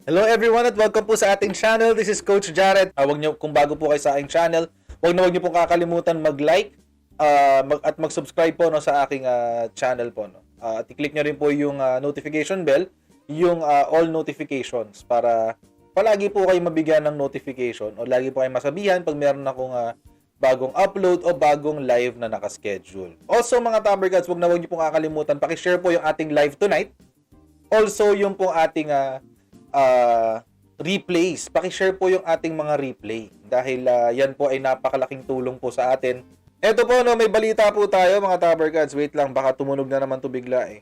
Hello everyone at welcome po sa ating channel. This is Coach Jared. Wag niyo, kung bago po kayo sa aking channel, wag niyo pong kakalimutan mag-like at mag-subscribe po no, sa aking channel po. No? At i-click niyo rin po yung notification bell, yung all notifications para palagi po kayo mabigyan ng notification o lagi po kayo masabihan pag meron akong bagong upload o bagong live na nakaschedule. Also mga Tabergods, wag niyo pong kakalimutan, paki-share po yung ating live tonight. Also yung po ating replays. Paki-share po yung ating mga replay dahil yan po ay napakalaking tulong po sa atin. Eto po, no, may balita po tayo mga Tabergods. Wait lang, baka tumunog na naman to bigla eh.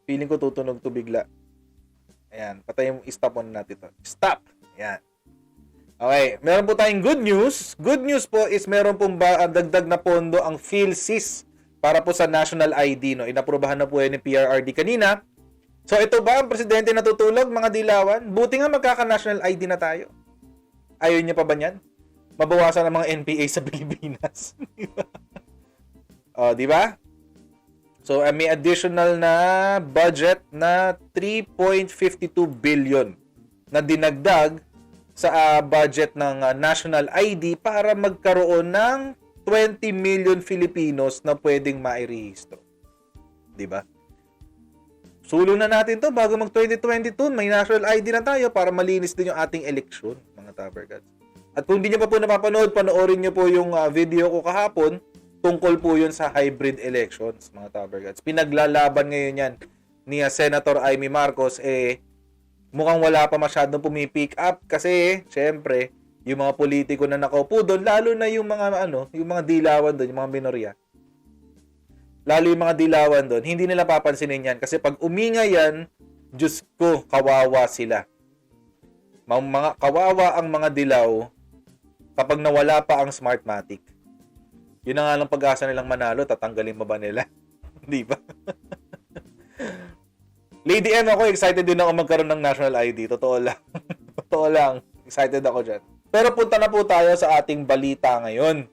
Feeling ko tutunog to bigla. Ayan, patay yung stop on natin to. Stop! Ayan. Okay, meron po tayong good news. Good news po is meron pong dagdag na pondo ang PhilSys para po sa National ID. No? Inaprubahan na po yan ng PRRD kanina. So ito ba ang presidente na tutulog, mga dilawan? Buti nga magkaka-national ID na tayo. Ayaw niya pa ba niyan? Mabawasan ang mga NPA sa Pilipinas. Di ba? So may additional na budget na 3.52 billion na dinagdag sa budget ng national ID para magkaroon ng 20 million Filipinos na pwedeng mairehistro. Di ba? Sulong na natin to bago mag 2022, may national ID na tayo para malinis din yung ating eleksyon, mga Tabergods. At kung hindi niyo pa po napapanood, panoorin niyo po yung video ko kahapon tungkol po yun sa hybrid elections, mga Tabergods. Pinaglalaban ngayon yan ni Senator Amy Marcos, mukhang wala pa masyadong pumipick up kasi, syempre, yung mga politiko na nakaupo doon, lalo na yung mga, yung mga dilawan doon, yung mga minorya. Lalo yung mga dilawan doon, hindi nila papansinin yan. Kasi pag umingay yan, Diyos ko, kawawa sila. Mga kawawa ang mga dilaw kapag nawala pa ang Smartmatic. Yun na nga lang pag-asa nilang manalo, tatanggalin pa ba nila? Di ba? Lady M, ako excited din ako magkaroon ng national ID. Totoo lang. Totoo lang. Excited ako dyan. Pero punta na po tayo sa ating balita ngayon.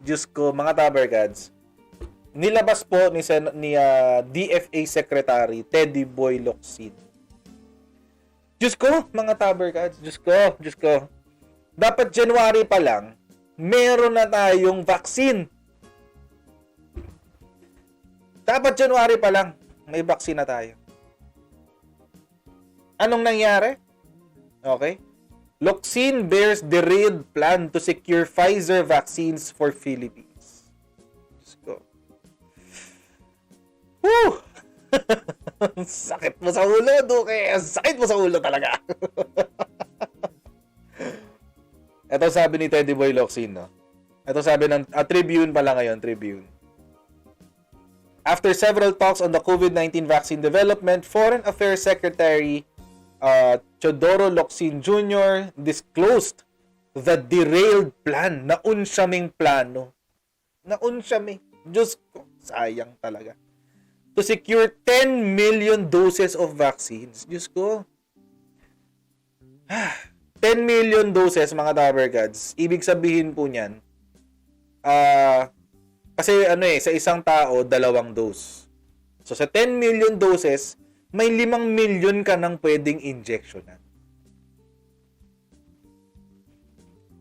Diyos ko, mga Tabergods. Nilabas po ni DFA Secretary Teddy Boy Locsin. Diyos ko, mga Tabergods. Diyos ko. Dapat January pa lang, meron na tayong vaccine. Dapat January pa lang, may vaccine na tayo. Anong nangyari? Okay. Locsin bears derailed plan to secure Pfizer vaccines for Philippines. Diyos ko. Woo! Sakit mo sa ulo, Duque. Sakit mo sa ulo talaga. Ito sabi ni Teddy Boy Locsin, no? Ito sabi ng Tribune pala ngayon, Tribune. After several talks on the COVID-19 vaccine development, Foreign Affairs Secretary Teodoro Locsin Jr. disclosed the derailed plan. Naunsyaming plano. Naunsyaming. Diyos ko, sayang talaga. To secure 10 million doses of vaccines. Diyos ko. 10 million doses, mga Tabergods. Ibig sabihin po niyan, kasi sa isang tao, 2 dose. So sa 10 million doses, may 5 million ka nang pwedeng injectionan.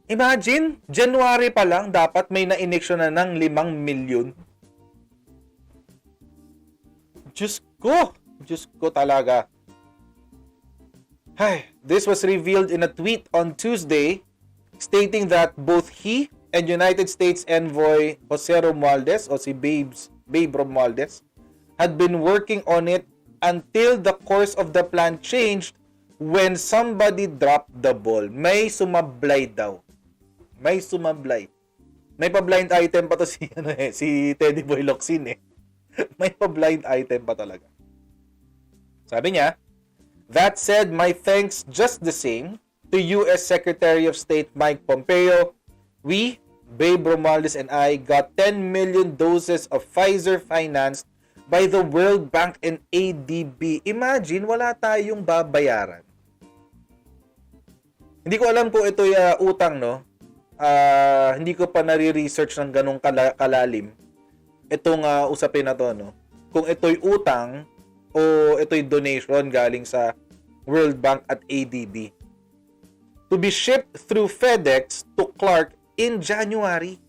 Imagine, January pa lang, dapat may na-injectionan ng 5 million. Diyos ko talaga. This was revealed in a tweet on Tuesday stating that both he and United States Envoy Jose Romualdez o si Babe Romualdez had been working on it until the course of the plan changed when somebody dropped the ball. May sumablay daw. May sumablay. May pa-blind item pa to si Teddy Boy Locsin eh. May pa-blind item pa talaga. Sabi niya, that said, my thanks just the same to U.S. Secretary of State Mike Pompeo. We, Babe Romualdez and I, got 10 million doses of Pfizer financed by the World Bank and ADB. Imagine, wala tayong babayaran. Hindi ko alam kung ito'y utang, no? Hindi ko pa nare-research ng ganong kalalim itong usapin na to, no? Kung ito'y utang o ito'y donation galing sa World Bank at ADB. To be shipped through FedEx to Clark in January.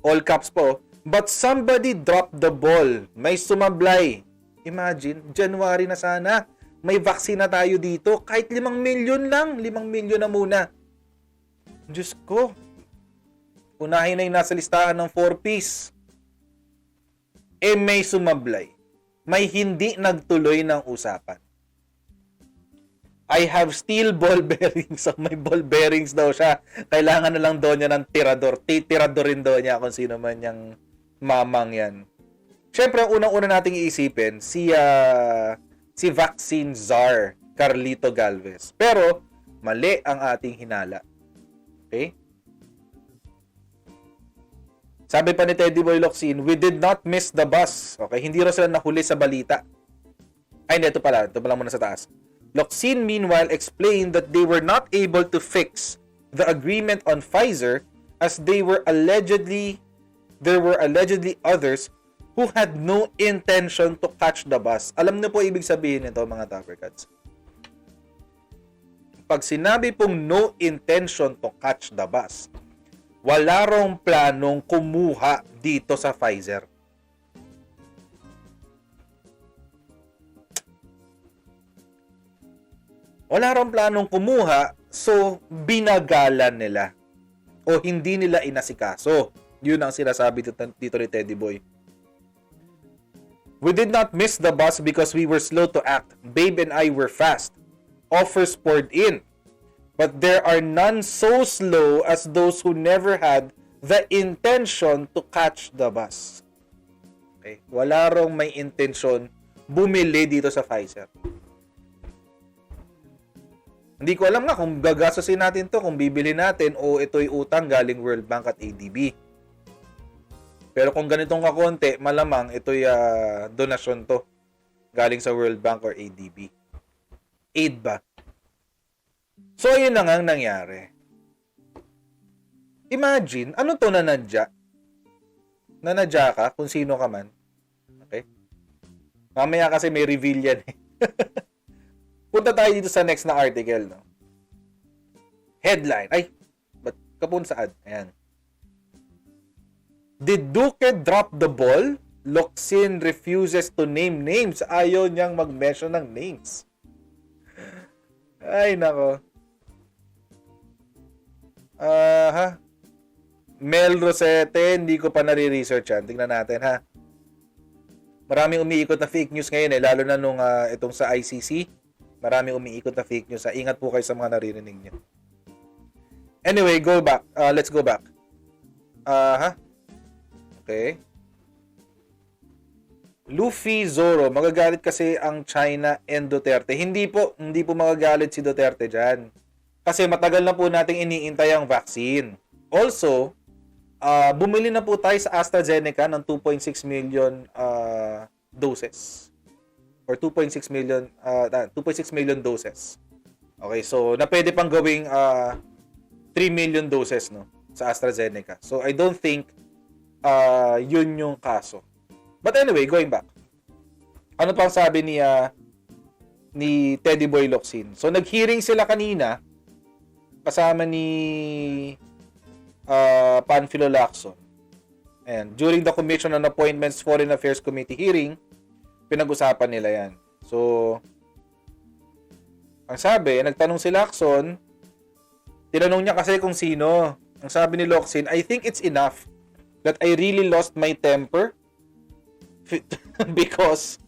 All caps po. But somebody dropped the ball. May sumablay. Imagine, January na sana. May vaccine na tayo dito. Kahit 5 milyon lang. 5 milyon na muna. Diyos ko. Unahin na yung nasa listahan ng 4Ps. May sumablay. May hindi nagtuloy ng usapan. I have steel ball bearings. So, may ball bearings daw siya. Kailangan na lang daw niya ng tirador. Titiradorin daw niya kung sino man yung mamang yan. Siyempre, ang unang-una nating iisipin, si vaccine czar, Carlito Galvez. Pero, mali ang ating hinala. Okay? Sabi pa ni Teddy Boy Locsin, we did not miss the bus. Okay? Hindi raw sila nahuli sa balita. Ay, hindi. Ito pala muna sa taas. Locsin, meanwhile, explained that they were not able to fix the agreement on Pfizer as there were allegedly others who had no intention to catch the bus. Alam niyo po ibig sabihin nito, mga Tuppercats. Pag sinabi pong no intention to catch the bus, wala rong planong kumuha dito sa Pfizer. Wala rong planong kumuha, so binagalan nila. O hindi nila inasikaso. Yun ang sinasabi dito ni Teddy Boy. We did not miss the bus because we were slow to act. Babe and I were fast. Offers poured in. But there are none so slow as those who never had the intention to catch the bus. Okay? Wala rong may intensyon bumili dito sa Pfizer. Hindi ko alam nga kung gagastusin natin to, kung bibili natin o ito'y utang galing World Bank at ADB. Pero kung ganitong kakonti, malamang ito'y donasyon to galing sa World Bank or ADB. Aid ba? So, yun na nga ang nangyari. Imagine, ano to nanadya? Nanadya ka, kung sino ka man. Okay? Mamaya kasi may reveal yan eh. Punta tayo dito sa next na article. No? Headline. Ay, ba't kapun sa ad? Ayan. Did Duque drop the ball? Locsin refuses to name names. Ayaw niyang mag-mention ng names. Ay, nako. Mel Rosete, hindi ko pa nare-research yan. Tingnan natin, ha. Maraming umiikot na fake news ngayon, eh. Lalo na nung itong sa ICC. Maraming umiikot na fake news. Ingat po kayo sa mga naririnig niyo. Anyway, go back. Let's go back. Okay. Luffy Zoro, magagalit kasi ang China and Duterte. Hindi po magagalit si Duterte dyan. Kasi matagal na po nating iniintay ang vaccine. Also, bumili na po tayo sa AstraZeneca ng 2.6 million doses. Or 2.6 million doses. Okay, so na pwede pang gawing 3 million doses no sa AstraZeneca. So I don't think yun yung kaso. But anyway, going back. Ano pang sabi ni Teddy Boy Locsin? So nag-hearing sila kanina kasama ni Panfilo Lacson. And during the Commission on Appointments Foreign Affairs Committee hearing, pinag-usapan nila yan. So, ang sabi, nagtanong si Lacson, tinanong niya kasi kung sino. Ang sabi ni Locsin, I think it's enough that I really lost my temper because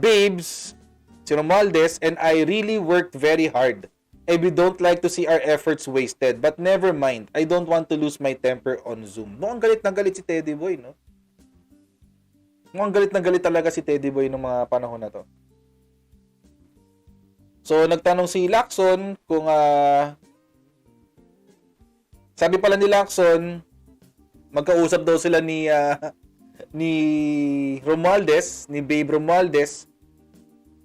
Babes, si Romualdez, and I really worked very hard. And we don't like to see our efforts wasted. But never mind, I don't want to lose my temper on Zoom. Mukhang galit na galit si Teddy Boy, no? Mukhang galit na galit talaga si Teddy Boy ng mga panahon na to. So, nagtanong si Lacson kung sabi pala ni Lacson, magkausap daw sila ni Romualdez, ni Babe Romualdez,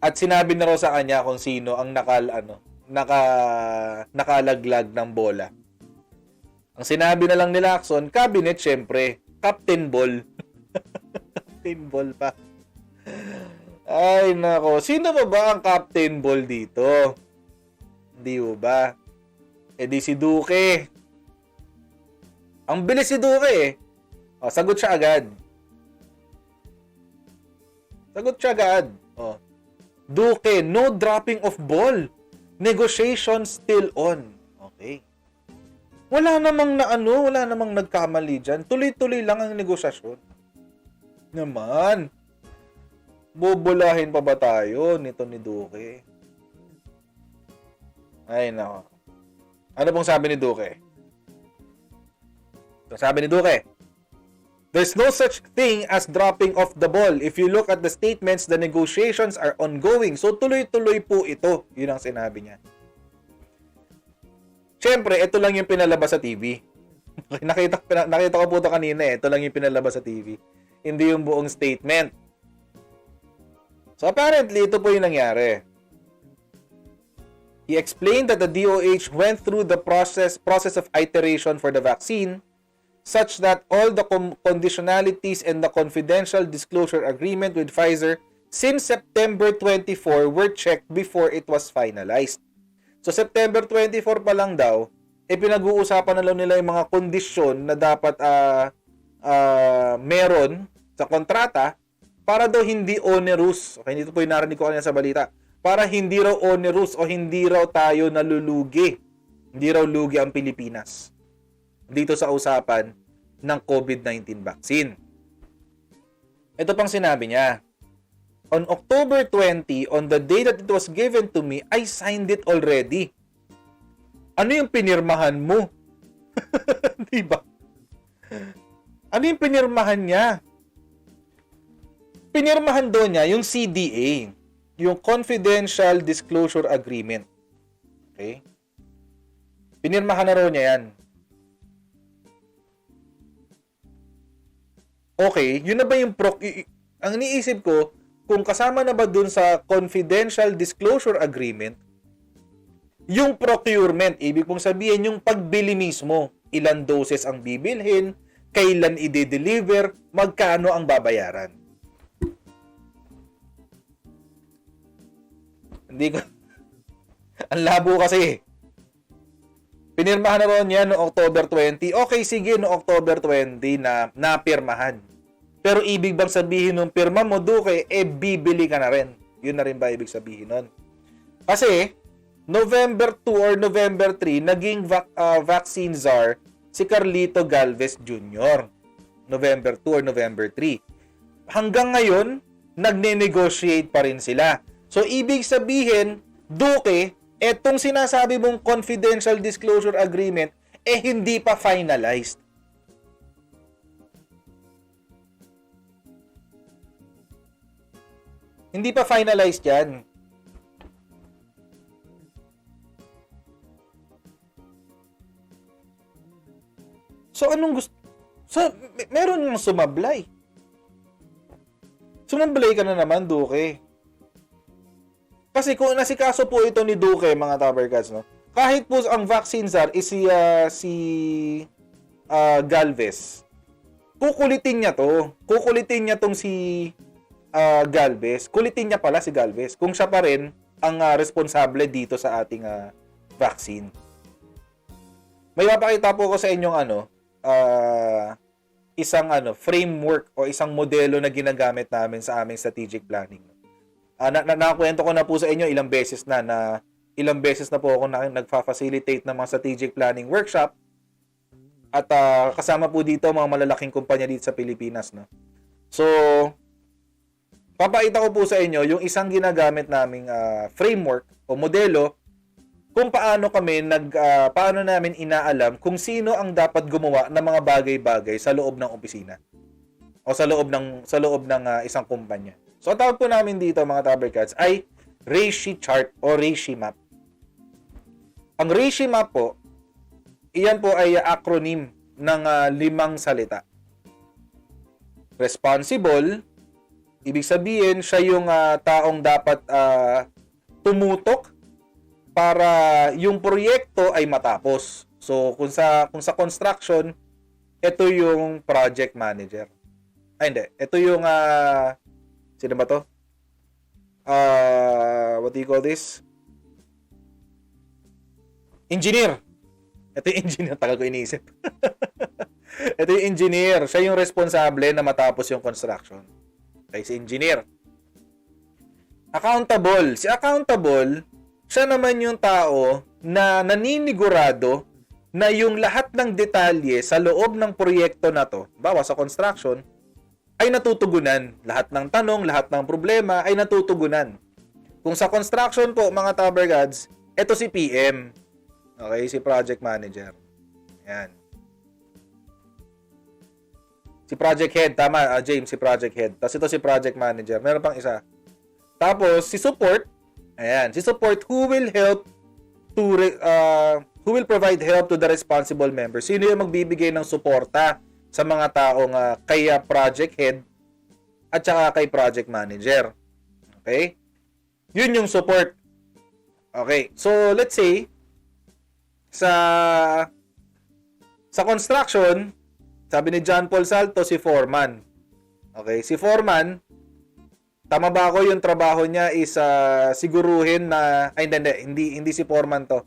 at sinabi na raw sa kanya kung sino ang nakalaglag ng bola. Ang sinabi na lang ni Lacson, cabinet syempre, Captain Ball. Captain Ball pa. Ay, nako. Sino ba ang Captain Ball dito? Hindi ba? Di si Duque. Ang bilis si Duque eh. O, sagot siya agad. O. Duque, no dropping of ball. Negotiations still on. Okay. Wala namang nagkamali dyan. Tuloy-tuloy lang ang negosasyon. Naman. Bobolahin pa ba tayo nito ni Duque? Ay, nako. Ano pong sabi ni Duque? Sabi ni Duque, there's no such thing as dropping off the ball. If you look at the statements, the negotiations are ongoing. So, tuloy-tuloy po ito. Yun ang sinabi niya. Siyempre, ito lang yung pinalabas sa TV. nakita ko po ito kanina eh. Ito lang yung pinalabas sa TV. Hindi yung buong statement. So, apparently, ito po yung nangyari. He explained that the DOH went through the process of iteration for the vaccine such that all the conditionalities and the confidential disclosure agreement with Pfizer since September 24 were checked before it was finalized. So September 24 pa lang daw, pinag-uusapan na lang nila yung mga kondisyon na dapat meron sa kontrata para daw hindi onerous. Okay, dito po yung narinig ko kanina sa balita. Para hindi raw onerous o hindi raw tayo nalulugi. Hindi raw lugi ang Pilipinas dito sa usapan ng COVID-19 vaccine. Ito pang sinabi niya. On October 20, on the day that it was given to me, I signed it already. Ano yung pinirmahan mo? Diba? Ano yung pinirmahan niya? Pinirmahan doon niya yung CDA, yung Confidential Disclosure Agreement. Okay? Pinirmahan na raw niya yan. Okay, yun na ba yung ang iniisip ko, kung kasama na ba dun sa Confidential Disclosure Agreement, yung procurement, ibig pong sabihin yung pagbili mismo, ilan doses ang bibilhin, kailan i-deliver, magkano ang babayaran. Hindi ko, ang labo kasi. Pinirmahan na ron yan noong October 20. Okay, sige, noong October 20 na napirmahan. Pero ibig bang sabihin nung pirma mo, Duque, bibili ka na rin. Yun na rin ba ibig sabihin nun? Kasi, November 2 or November 3, naging vaccine czar si Carlito Galvez Jr. November 2 or November 3. Hanggang ngayon, nagne-negotiate pa rin sila. So, ibig sabihin, Duque, etong sinasabi mong confidential disclosure agreement, hindi pa finalized. Hindi pa finalized yan. So, anong gusto? So, meron yung sumablay. Sumablay ka na naman, Duque. Kasi kung nasikaso po ito ni Duque, mga Tabercats, no? Kahit po ang vaccine czar is si Galvez, kukulitin niya to. Kukulitin niya tong si Galvez. Kulitin niya pala si Galvez kung siya pa rin ang responsable dito sa ating vaccine. May mapakita po ko sa inyong isang framework o isang modelo na ginagamit namin sa aming strategic planning. Nakakwento ko na po sa inyo ilang beses na po ako nagfa-facilitate ng mga strategic planning workshop at kasama po dito mga malalaking kumpanya dito sa Pilipinas, no. So papakita ko po sa inyo yung isang ginagamit naming framework o modelo kung paano namin inaalam kung sino ang dapat gumawa ng mga bagay-bagay sa loob ng opisina o sa loob ng isang kumpanya. So, ang tawag po namin dito, mga Tabercats, ay Reishi chart o Reishi map. Ang Reishi map po, iyan po ay acronym ng 5 salita. Responsible, ibig sabihin, siya yung taong dapat tumutok para yung proyekto ay matapos. So, kung sa construction, ito yung project manager. Ay, hindi. Ito yung sino ba to? what do you call this? Engineer. Ito yung engineer, tagal ko iniisip. Ito yung engineer, siya yung responsable na matapos yung construction. Okay, si engineer. Accountable. Si accountable, siya naman yung tao na naninigurado na yung lahat ng detalye sa loob ng proyekto na to, bawa sa construction, ay natutugunan. Lahat ng tanong, lahat ng problema ay natutugunan. Kung sa construction po, mga Tower Gods, ito si PM. Okay, si project manager. Yan. Si project head, tama, James, si project head. Tapos ito si project manager. Meron pang isa. Tapos si support, ayan, si support who will help to who will provide help to the responsible members. Sino yung magbibigay ng suporta sa mga taong kay project head at saka kay project manager. Okay? Yun yung support. Okay. So, let's say sa construction, sabi ni John Paul Salto, si foreman. Okay, si foreman, tama ba ako yung trabaho niya is siguruhin na ay hindi si foreman to.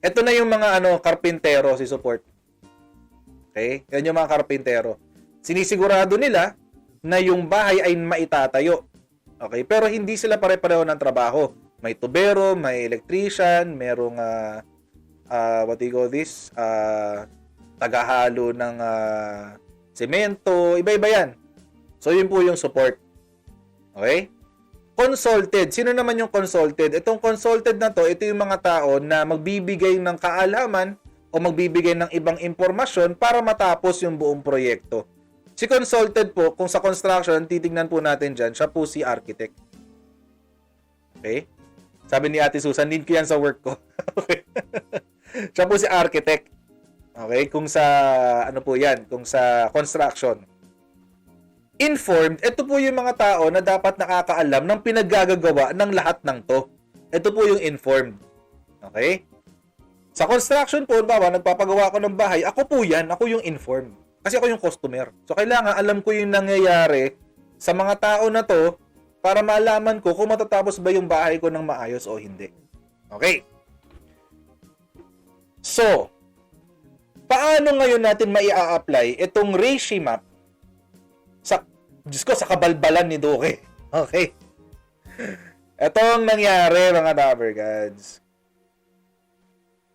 Ito na yung mga karpintero, si support. Okay? Yan yung mga karpintero. Sinisigurado nila na yung bahay ay maitatayo. Okay? Pero hindi sila pare-pareho ng trabaho. May tubero, may electrician, merong what do you call this? Tagahalo ng semento, iba-iba yan. So, yun po yung support. Okay? Consulted. Sino naman yung consulted? Itong consulted na to, ito yung mga tao na magbibigay ng kaalaman o magbibigay ng ibang impormasyon para matapos yung buong proyekto. Si consulted po, kung sa construction, titignan po natin dyan, siya po si architect. Okay? Sabi ni Ate Susan, need ko yan sa work ko. Okay? Siya po si architect. Okay? Kung sa, po yan, kung sa construction. Informed, ito po yung mga tao na dapat nakakaalam ng pinaggagawa ng lahat ng to. Ito po yung informed. Okay? Sa construction po, nagpapagawa ko ng bahay, ako po yan, ako yung informed. Kasi ako yung customer. So, kailangan alam ko yung nangyayari sa mga tao na to para malaman ko kung matatapos ba yung bahay ko ng maayos o hindi. Okay? So, paano ngayon natin mai-apply itong ratio map sa kabalbalan ni Duque? Okay. Ito ang nangyari, mga Tower Gods.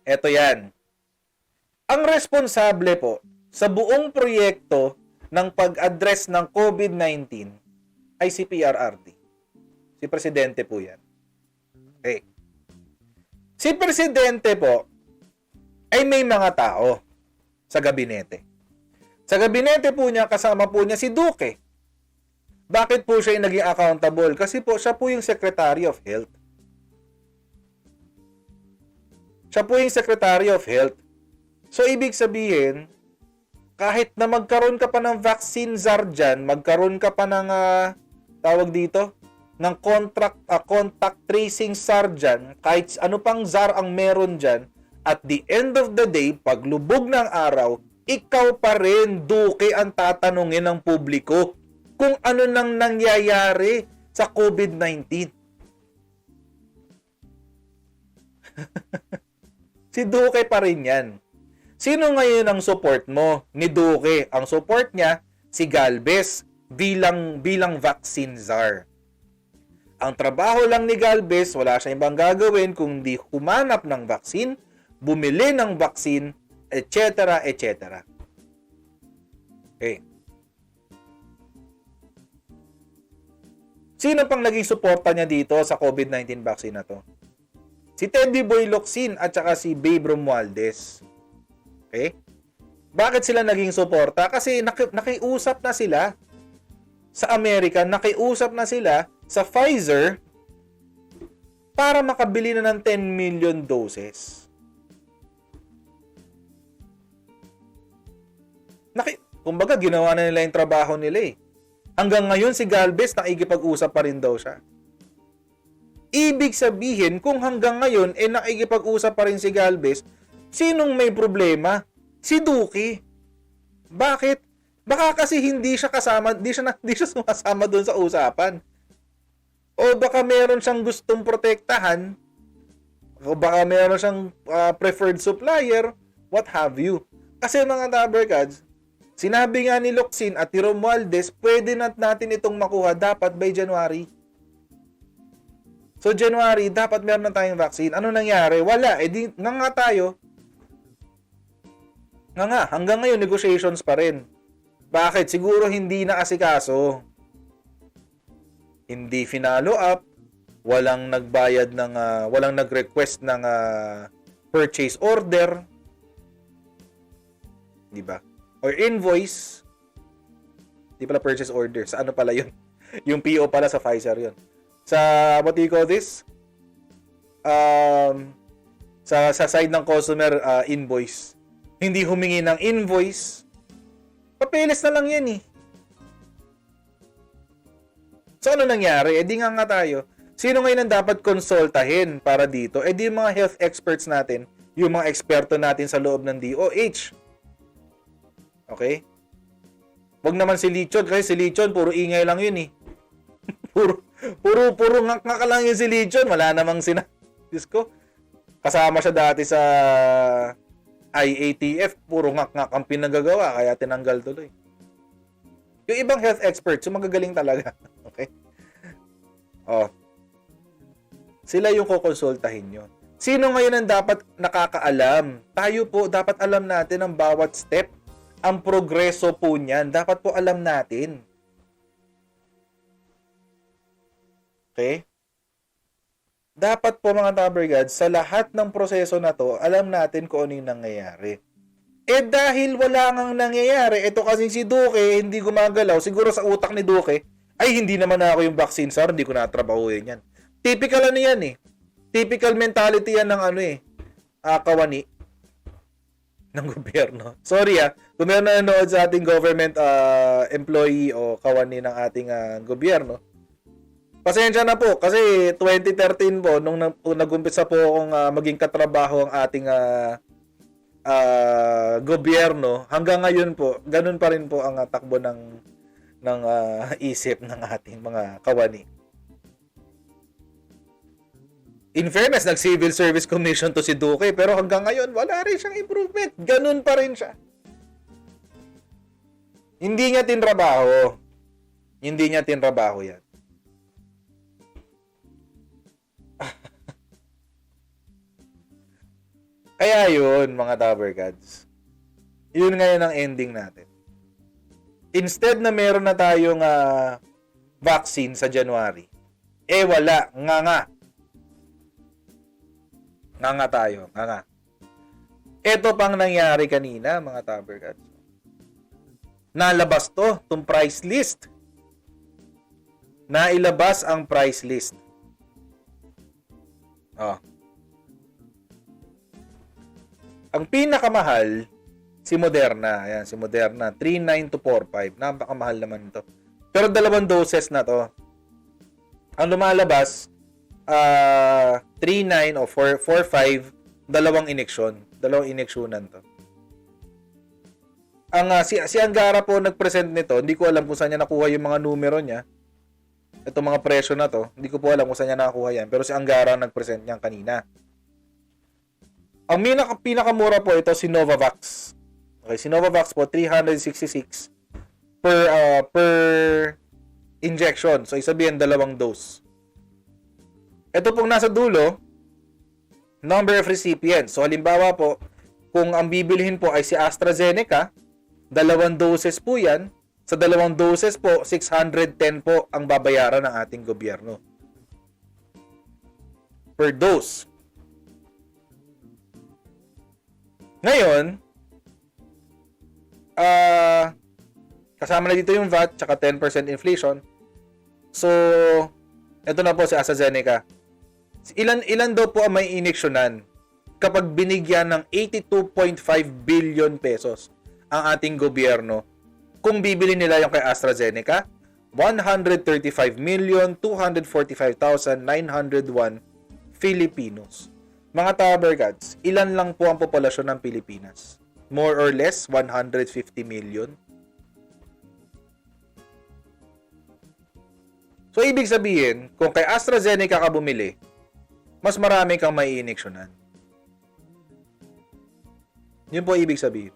Ito yan. Ang responsable po sa buong proyekto ng pag-address ng COVID-19 ay si PRRD. Si Presidente po yan. Okay. Si Presidente po ay may mga tao sa gabinete. Sa gabinete po niya, kasama po niya si Duque. Bakit po siya yung naging accountable? Kasi po, siya po yung Secretary of Health. Siya po yung Secretary of Health. So, ibig sabihin, kahit na magkaroon ka pa ng vaccine czar dyan, magkaroon ka pa ng, tawag dito, ng contact tracing czar dyan, kahit ano pang czar ang meron dyan, at the end of the day, pag lubog ng araw, ikaw pa rin, Duque, ang tatanungin ng publiko kung ano nang nangyayari sa COVID-19. Si Duque pa rin yan. Sino ngayon ang support mo ni Duque? Ang support niya, si Galvez, bilang vaccine czar. Ang trabaho lang ni Galvez, wala siyang ibang gagawin kung di humanap ng vaccine, bumili ng vaccine, etc., etc. Okay. Sino pang naging suporta niya dito sa COVID-19 vaccine na to? Si Teddy Boy Locsin at saka si Babe Romualdez. Okay? Bakit sila naging suporta? Kasi nakiusap na sila sa Amerika, nakiusap na sila sa Pfizer para makabili na ng 10 million doses. Kumbaga, ginawa na nila yung trabaho nila eh. Hanggang ngayon, si Galvez nakikipag-usap pa rin daw siya. Ibig sabihin, kung hanggang ngayon, nakikipag-usap pa rin si Galvez, sinong may problema? Si Duque. Bakit? Baka kasi hindi siya kasama, hindi siya sumasama doon sa usapan. O baka meron siyang gustong protektahan, o baka meron siyang preferred supplier, what have you. Kasi mga Tabercads, sinabi nga ni Locsin at ni Romualdez, pwede natin itong makuha dapat by January. So January, dapat meron na tayong vaccine. Ano nangyari? Wala. Eh di, nga tayo. Nga, hanggang ngayon, negotiations pa rin. Bakit? Siguro hindi na asikaso. Hindi finalo up. Walang nagbayad ng, walang nag-request ng purchase order. Di ba? Or invoice. Di pala purchase order. Sa ano pala yun? Yung PO pala sa Pfizer yun. Sa, what do you call this? Sa side ng customer, invoice. Hindi humingi ng invoice. Papeles na lang yan eh. So ano nangyari? Eh di nga tayo. Sino ngayon ang dapat konsultahin para dito? Eh di yung mga health experts natin, yung mga eksperto natin sa loob ng DOH. Okay? Wag naman si Lichon, kasi si Lichon puro ingay lang yun eh. puro ngak-ngak lang yun si Lichon. Wala namang Diyos ko. Kasama siya dati sa IATF, puro ngak-ngak ang pinagagawa, kaya tinanggal tuloy. Yung ibang health experts, yung magagaling talaga. Okay? Oh. Sila yung kukonsultahin nyo. Sino ngayon ang dapat nakakaalam? Tayo po, dapat alam natin ang bawat step. Ang progreso po niyan, dapat po alam natin. Okay? Dapat po mga Tabercads, sa lahat ng proseso na to, alam natin kung ano yung nangyayari. Eh dahil wala nang nangyayari, ito kasing si Duque, hindi gumagalaw, siguro sa utak ni Duque, ay hindi naman ako yung vaccine sir, hindi ko natrabahuin yan. Typical ano yan eh. Typical mentality yan ng kawani ng gobyerno. Sorry kung meron na nanood sa ating government employee o kawani ng ating gobyerno, pasensya na po kasi 2013 po nung nag-umpisa po akong maging katrabaho ang ating gobyerno, hanggang ngayon po ganun pa rin po ang takbo ng isip ng ating mga kawani. In fairness, nag-Civil Service Commission to si Duque, pero hanggang ngayon wala rin siyang improvement. Ganun pa rin siya. Hindi niya tinrabaho. Hindi niya tinrabaho yan. Kaya yun, mga Tabercads. Yun ngayon ang ending natin. Instead na meron na tayong vaccine sa January, wala. Nga tayo. Ito pang nangyari kanina, mga Tabercads. Nalabas itong price list. Nailabas ang price list. Ang pinakamahal, si Moderna. Ayan, si Moderna. 39245. Napakamahal naman ito. Pero 2 doses na to. Ang lumalabas, 39 o 45, 2 ineksyon. 2 ineksyonan to. Ang si Angara po nag-present nito. Hindi ko alam kung saan niya nakuha yung mga numero niya. Itong mga presyo na to. Hindi ko po alam kung saan niya nakuha yan. Pero si Angara nag-present niyan kanina. Ang pinakamura po ito si Novavax. Okay, si Novavax po 366 per injection. So isabihin 2 dose. Ito pong nasa dulo, number of recipients. So halimbawa po, kung ang bibilihin po ay si AstraZeneca, 2 doses po yan. Sa 2 doses po, 610 po ang babayaran ng ating gobyerno. Per dose. Ngayon, kasama na dito yung VAT tsaka 10% inflation. So, ito na po si AstraZeneca. Ilan daw po ang may ineksyonan kapag binigyan ng 82.5 billion pesos ang ating gobyerno kung bibili nila yung kay AstraZeneca? 135,245,901 Filipinos. Mga Tabercads, ilan lang po ang populasyon ng Pilipinas? More or less, 150 million. So, ibig sabihin, kung kay AstraZeneca ka bumili, mas marami kang maiiniksyonan. Yun po ibig sabihin.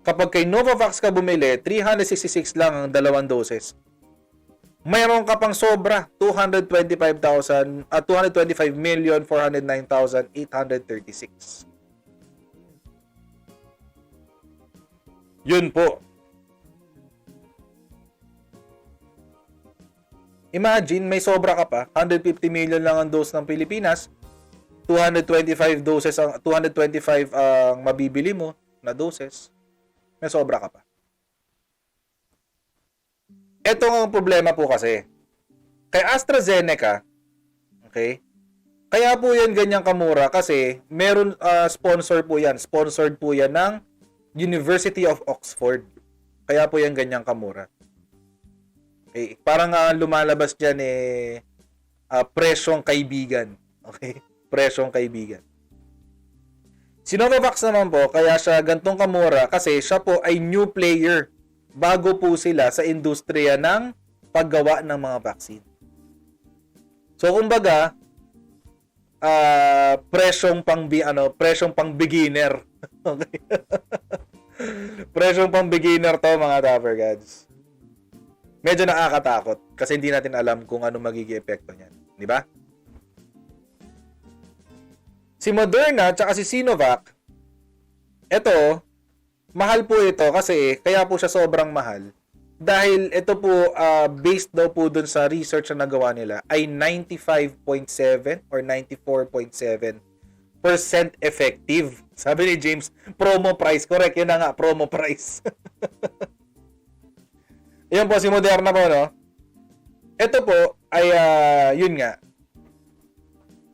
Kapag kay Novavax ka bumili, 366 lang ang 2 doses. Mayroon ka pang sobra, 225,409,836. Yun po. Imagine, may sobra ka pa, 150 million lang ang dose ng Pilipinas, 225 ang mabibili mo na doses. May sobra ka pa. Ito ang problema po kasi. Kay AstraZeneca, okay? Kaya po yan ganyang kamura kasi meron sponsor po yan. Sponsored po yan ng University of Oxford. Kaya po yan ganyang kamura. Okay? Parang lumalabas dyan presyong kaibigan. Okay? Presyong kaibigan. Si Novavax naman po, kaya siya gantong kamura kasi siya po ay new player. Bago po sila sa industriya ng paggawa ng mga vaccine. So kumbaga, presyong pang beginner. Okay. Presyong pang beginner to mga Dapper Gods. Medyo nakakatakot kasi hindi natin alam kung ano magiging epekto niyan, di ba? Si Moderna at si Sinovac, ito, mahal po ito kasi kaya po siya sobrang mahal. Dahil ito po, based daw po dun sa research na nagawa nila, ay 95.7 or 94.7% effective. Sabi ni James, promo price. Correct, yun na nga, promo price. Yan po, si Moderna po, no? Ito po ay, yun nga,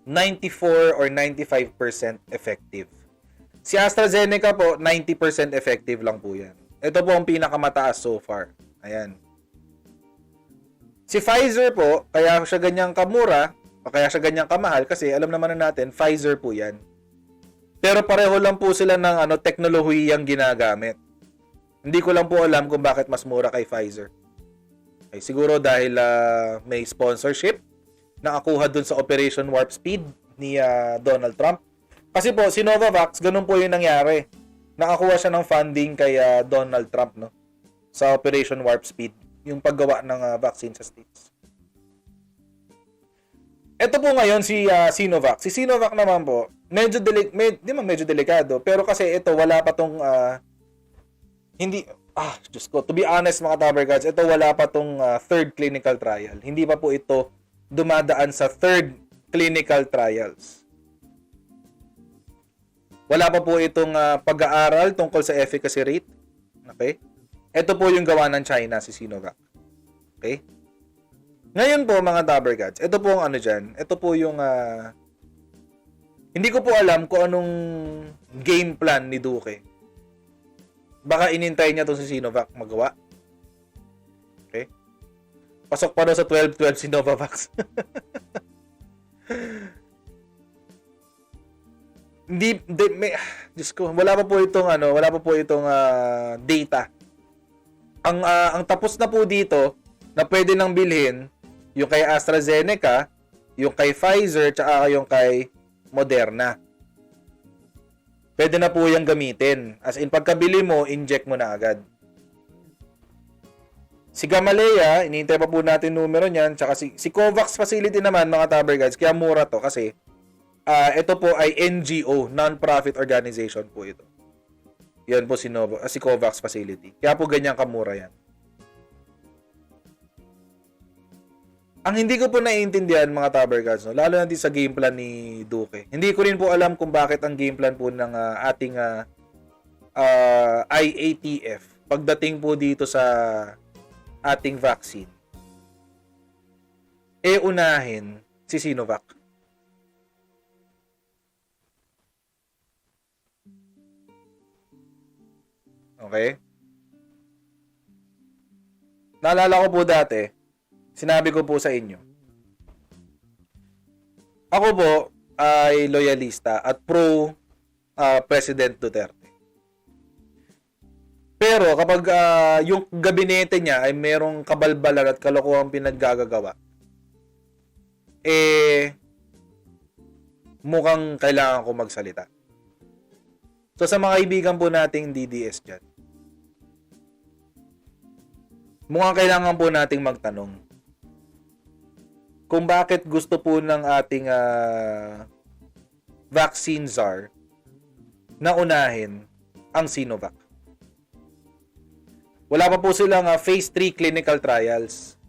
94 or 95% effective. Si AstraZeneca po, 90% effective lang po yan. Ito po ang pinakamataas so far. Ayan. Si Pfizer po, kaya siya ganyang kamura, o kaya siya ganyang kamahal, kasi alam naman na natin, Pfizer po yan. Pero pareho lang po sila ng teknolohiyang ginagamit. Hindi ko lang po alam kung bakit mas mura kay Pfizer. Okay, siguro dahil may sponsorship na nakuha dun sa Operation Warp Speed ni Donald Trump. Kasi po, si Novavax, ganun po yung nangyari. Nakakuha siya ng funding kay Donald Trump, no? Sa Operation Warp Speed, yung paggawa ng vaccine sa States. Ito po ngayon si Sinovac. Si Sinovac naman po, medyo delikado, pero kasi ito wala pa tong Diyos ko, to be honest mga Tower Gods, ito wala pa tong third clinical trial. Hindi pa po ito dumadaan sa third clinical trials. Wala pa po itong pag-aaral tungkol sa efficacy rate. Okay? Ito po yung gawa ng China, si Sinovac. Okay? Ngayon po, mga Dabber Gods, ito po ang dyan. Ito po yung hindi ko po alam kung anong game plan ni Duque. Baka inintay niya itong si Sinovac magawa. Okay? Pasok pa daw sa 12-12 si Novavax. Diyos ko, wala pa po itong data. Ang tapos na po dito na pwede nang bilhin yung kay AstraZeneca, yung kay Pfizer, tsaka yung kay Moderna. Pwede na po yung gamitin. As in, pagkabili mo, inject mo na agad. Si Gamaleya, inihintay pa po natin numero niyan, tsaka si COVAX facility naman, mga Tower Guys, kaya mura to kasi ito po ay NGO, non-profit organization po ito. Yan po si COVAX facility. Kaya po ganyan kamura yan. Ang hindi ko po naiintindihan mga Tower Gods, no, lalo na din sa game plan ni Duque. Hindi ko rin po alam kung bakit ang game plan po ng ating IATF pagdating po dito sa ating vaccine. Unahin si Sinovac. Okay? Naalala ko po dati, sinabi ko po sa inyo, ako po ay loyalista at pro President Duterte. Pero kapag yung gabinete niya ay merong kabalbalan at kalokohang pinaggagawa, mukhang kailangan ko magsalita. So, sa mga kaibigan po nating DDS dyan, mukhang kailangan po nating magtanong kung bakit gusto po ng ating vaccine czar na unahin ang Sinovac. Wala pa po silang phase 3 clinical trials.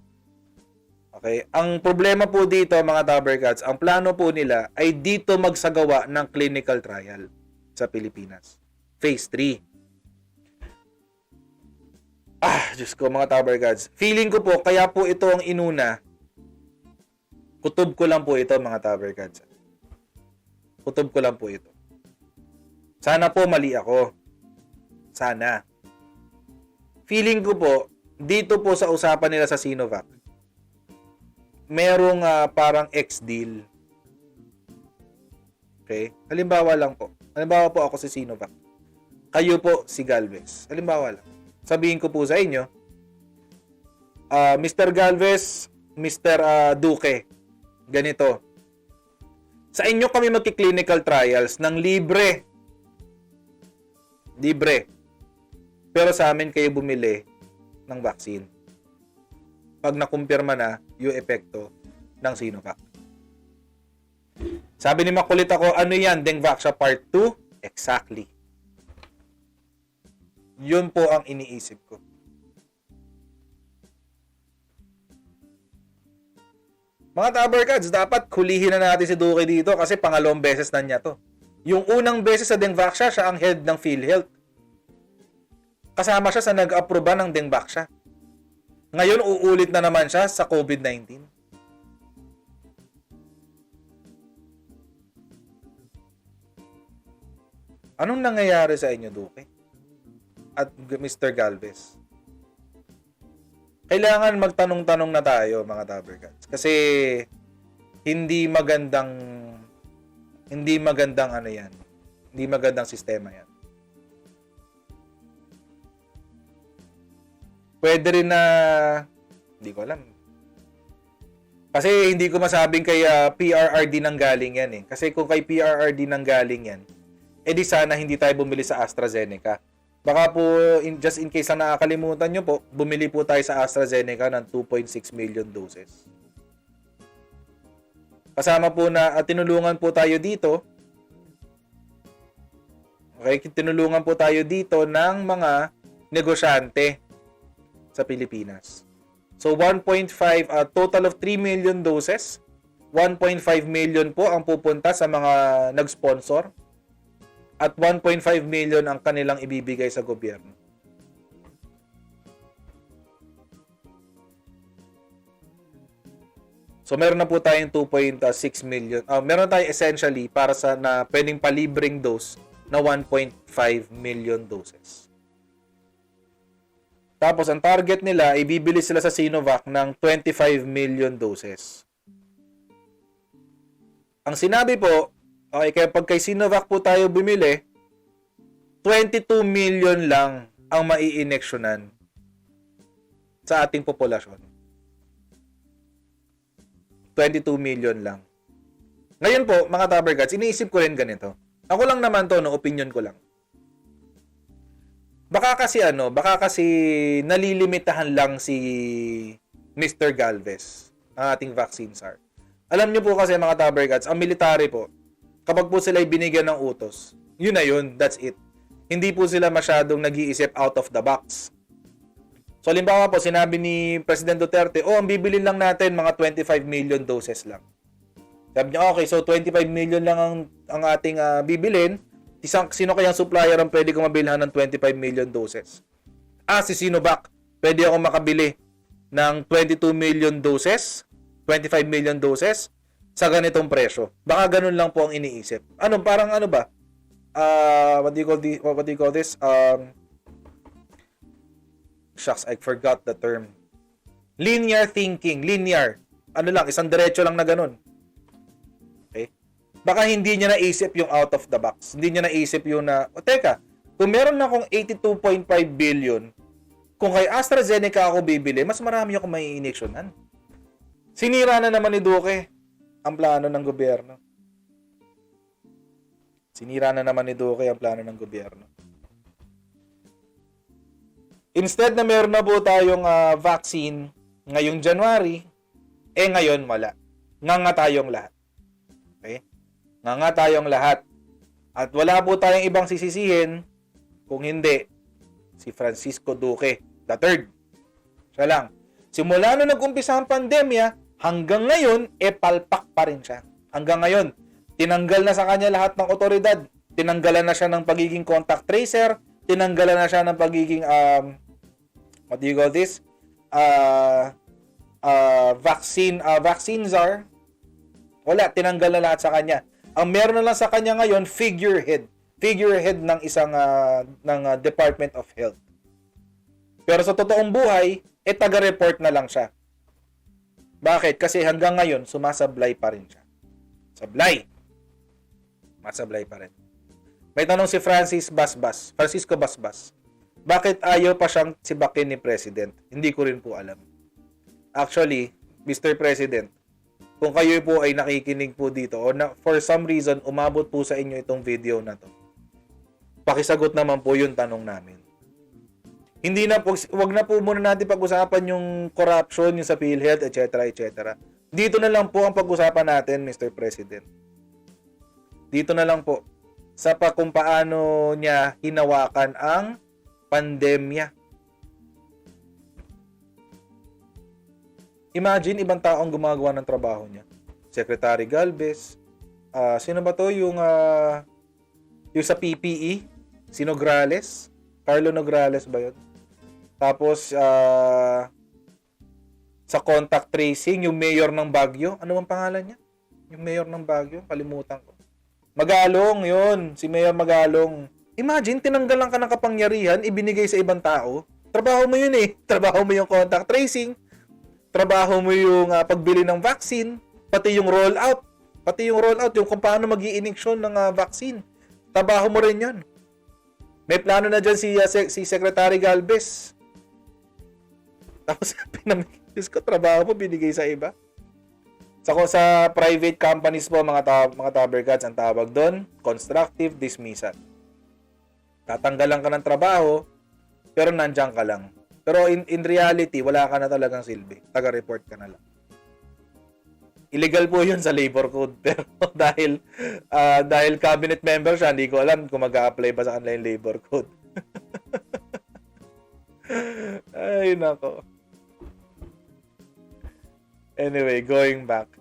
Okay? Ang problema po dito, mga Tabercats, ang plano po nila ay dito magsagawa ng clinical trial sa Pilipinas. Phase 3. Diyos ko, mga Tabercats. Feeling ko po, kaya po ito ang inuna. Kutob ko lang po ito, mga Tabercats. Kutob ko lang po ito. Sana po mali ako. Sana. Feeling ko po, dito po sa usapan nila sa Sinovac, merong parang ex-deal. Okay? Halimbawa lang po. Halimbawa po ako si Sinovac. Kayo po si Galvez. Halimbawa lang. Sabihin ko po sa inyo, Mr. Galvez, Mr. Duque, ganito. Sa inyo kami magki-clinical trials ng libre. Libre. Pero sa amin kayo bumili ng vaccine. Pag nakumpirma na yung epekto ng Sinovac. Sabi ni makulit ako, ano yan? Dengvaxia Part 2? Exactly. Yun po ang iniisip ko. Mga Tabercats, dapat kulihin na natin si Duque dito kasi pangalawang beses na niya to. Yung unang beses sa Dengvaxia, siya ang head ng PhilHealth. Kasama siya sa nag-aproba ng Dengvaxia. Ngayon, uulit na naman siya sa COVID-19. Anong nangyayari sa inyo, Duque? At Mr. Galvez? Kailangan magtanong-tanong na tayo, mga Tabercats. Kasi hindi magandang ano yan. Hindi magandang sistema yan. Pwede rin na hindi ko alam. Kasi hindi ko masabing kay PRRD nang galing yan eh. Kasi kung kay PRRD nang galing yan, edi sana hindi tayo bumili sa AstraZeneca. Baka po, just in case na nakakalimutan nyo po, bumili po tayo sa AstraZeneca ng 2.6 million doses. Kasama po na tinulungan po tayo dito. Okay, tinulungan po tayo dito ng mga negosyante sa Pilipinas. So 1.5 total of 3 million doses. 1.5 million po ang pupunta sa mga nag-sponsor at 1.5 million ang kanilang ibibigay sa gobyerno. So meron na po tayong 2.6 million. Meron tayong essentially para sa na pwedeng palibreng dose na 1.5 million doses. Tapos, ang target nila, ibibili sila sa Sinovac ng 25 million doses. Ang sinabi po, okay, kaya pag kay Sinovac po tayo bumili, 22 million lang ang mai-inectionan sa ating populasyon. 22 million lang. Ngayon po, mga Tabercats, iniisip ko rin ganito. Ako lang naman to, no, opinion ko lang. Baka kasi nalilimitahan lang si Mr. Galvez, ang ating vaccine czar. Alam niyo po kasi, mga Tabercats, ang military po, kapag po sila binigyan ng utos, yun na yun, that's it. Hindi po sila masyadong nag-iisip out of the box. So, halimbawa po, sinabi ni President Duterte, ang bibilin lang natin mga 25 million doses lang. Sabi niya, okay, so 25 million lang ang ating bibilin. Sino kayang supplier ang pwede kong mabilhan ng 25 million doses? Si Sinovac. Pwede ako makabili ng 22 million doses, 25 million doses, sa ganitong presyo. Baka ganun lang po ang iniisip. Parang ano ba? What do you call this? Shucks, I forgot the term. Linear thinking. Linear. Isang diretso lang na ganun. Okay? Baka hindi niya naisip yung out of the box. Hindi niya naisip yung teka, kung meron na akong 82.5 billion, kung kay AstraZeneca ako bibili, mas marami akong mai-injectionan. Sinira na naman ni Duque ang plano ng gobyerno. Sinira na naman ni Duque ang plano ng gobyerno. Instead na meron na po tayong vaccine ngayong January, ngayon wala. Nga tayong lahat. Okay? Nga tayong lahat. At wala po tayong ibang sisisihin kung hindi si Francisco Duque III. Siya lang. Simula nung nag-umpisa ang pandemya, hanggang ngayon, palpak pa rin siya. Hanggang ngayon, tinanggal na sa kanya lahat ng otoridad. Tinanggalan na siya ng pagiging contact tracer. Tinanggalan na siya ng pagiging, what do you call this? Vaccine czar. Wala, tinanggal na lahat sa kanya. Ang meron na lang sa kanya ngayon, figurehead ng isang Department of Health. Pero sa totoong buhay, taga-report na lang siya. Bakit? Kasi hanggang ngayon, sumasablay pa rin siya. Masablay pa rin. May tanong si Francisco Basbas. Bakit ayaw pa siyang sibakin ni President? Hindi ko rin po alam. Actually, Mr. President, kung kayo po ay nakikinig po dito o for some reason umabot po sa inyo itong video na to, pakisagot naman po yung tanong namin. Wag na po muna natin pag-usapan yung corruption, yung sa PhilHealth, etc. Dito na lang po ang pag-usapan natin, Mr. President. Dito na lang po sa kung paano niya hinawakan ang pandemya. Imagine, ibang tao ang gumagawa ng trabaho niya. Secretary Galvez. Sino ba to? Yung sa PPE? Si Nograles? Carlo Nograles ba yun? Tapos, sa contact tracing, yung mayor ng Baguio. Ano bang pangalan niya? Yung mayor ng Baguio? Kalimutan ko. Magalong, yun. Si Mayor Magalong. Imagine, tinanggalan ka ng kapangyarihan, ibinigay sa ibang tao. Trabaho mo yun eh. Trabaho mo yung contact tracing. Trabaho mo yung pagbili ng vaccine, pati yung rollout, yung kung paano mag-i-iniksyon ng vaccine. Trabaho mo rin yun. May plano na dyan si Secretary Galvez. Tapos, pinamigis ko, trabaho mo, binigay sa iba. Sa private companies po, mga tabergats, ang tawag doon, constructive dismissal. Tatanggalan ka ng trabaho, pero nandiyan ka lang. Pero in reality, wala ka na talagang silbi. Taga-report ka na lang. Illegal po yun sa labor code. Pero dahil cabinet member siya, hindi ko alam kung mag-a-apply ba sa kanila yung labor code. Ay, nako. Anyway, going back.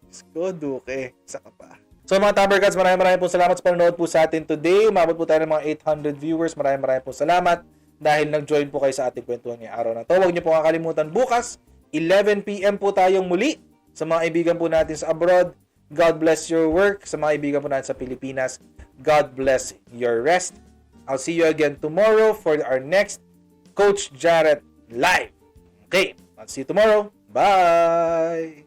Isko, Duque. Isa ka pa. So mga Tabercats, maraming po salamat sa panonood po sa atin today. Umabot po tayo ng mga 800 viewers. Maraming po salamat dahil nag-join po kayo sa ating kwentuhan ngayong araw na to. Huwag niyo po kakalimutan, bukas 11 PM po tayong muli sa mga kaibigan po natin sa abroad. God bless your work. Sa mga kaibigan po natin sa Pilipinas, God bless your rest. I'll see you again tomorrow for our next Coach Jarrett Live. Okay, I'll see you tomorrow. Bye!